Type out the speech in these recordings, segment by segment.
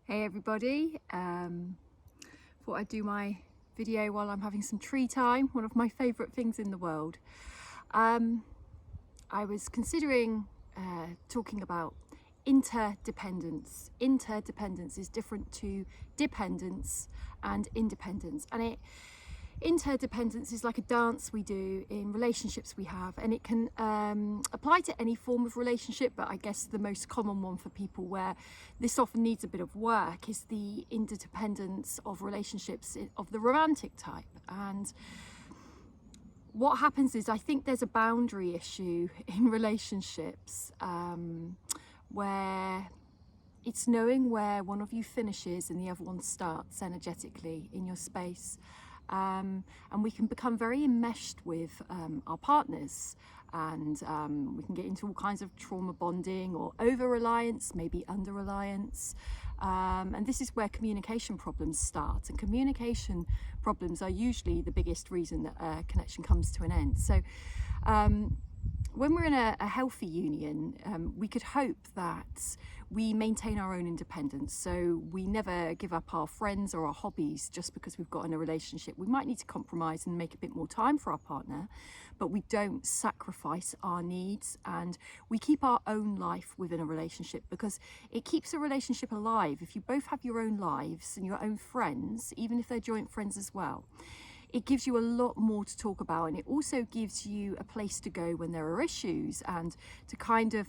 Hey everybody, thought I'd do my video while I'm having some tree time, one of my favourite things in the world. I was considering talking about interdependence. Interdependence is different to dependence and independence, and interdependence is like a dance we do in relationships we have, and it can apply to any form of relationship, but I guess the most common one for people where this often needs a bit of work is the interdependence of relationships of the romantic type. And what happens is, I think there's a boundary issue in relationships where it's knowing where one of you finishes and the other one starts energetically in your space. And we can become very enmeshed with our partners, and we can get into all kinds of trauma bonding or over-reliance, maybe under-reliance. And this is where communication problems start, and communication problems are usually the biggest reason that a connection comes to an end. So when we're in a healthy union, we could hope that we maintain our own independence, so we never give up our friends or our hobbies just because we've got in a relationship. We might need to compromise and make a bit more time for our partner, but we don't sacrifice our needs, and we keep our own life within a relationship because it keeps a relationship alive. If you both have your own lives and your own friends, even if they're joint friends as well, it gives you a lot more to talk about, and it also gives you a place to go when there are issues, and to kind of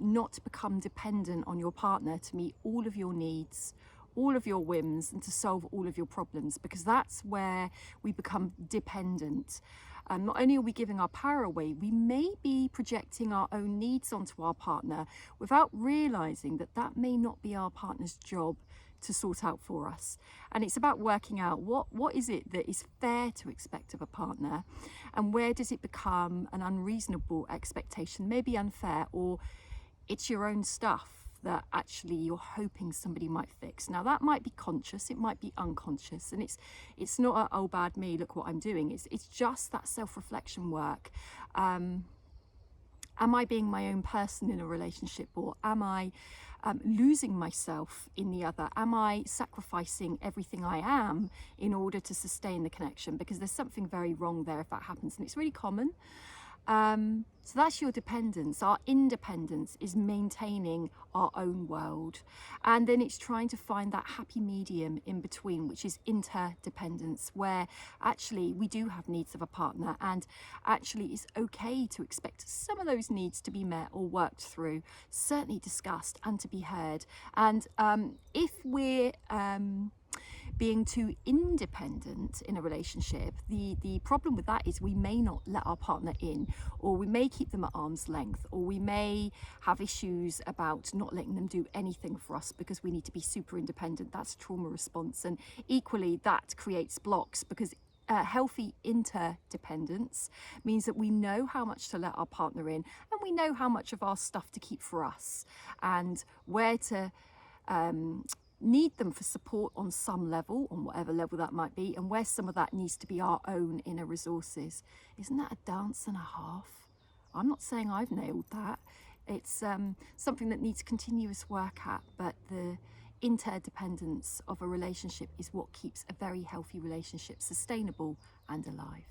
not become dependent on your partner to meet all of your needs, all of your whims, and to solve all of your problems, because that's where we become dependent. Not only are we giving our power away, we may be projecting our own needs onto our partner without realizing that that may not be our partner's job to sort out for us. And it's about working out what is it that is fair to expect of a partner, and where does it become an unreasonable expectation, maybe unfair, or it's your own stuff that actually you're hoping somebody might fix. Now that might be conscious, it might be unconscious, and it's not a, oh bad me, look what I'm doing. It's just that self-reflection work. Am I being my own person in a relationship, or am I losing myself in the other? Am I sacrificing everything I am in order to sustain the connection? Because there's something very wrong there if that happens, and it's really common. So that's your dependence. Our independence is maintaining our own world, and then it's trying to find that happy medium in between, which is interdependence, where actually we do have needs of a partner, and actually it's okay to expect some of those needs to be met or worked through, certainly discussed, and to be heard. And if we're being too independent in a relationship, the problem with that is we may not let our partner in, or we may keep them at arm's length, or we may have issues about not letting them do anything for us because we need to be super independent. That's trauma response, and equally that creates blocks, because healthy interdependence means that we know how much to let our partner in, and we know how much of our stuff to keep for us, and where to need them for support on some level, on whatever level that might be, and where some of that needs to be our own inner resources. Isn't that a dance and a half? I'm not saying I've nailed that. It's something that needs continuous work at, but the interdependence of a relationship is what keeps a very healthy relationship sustainable and alive.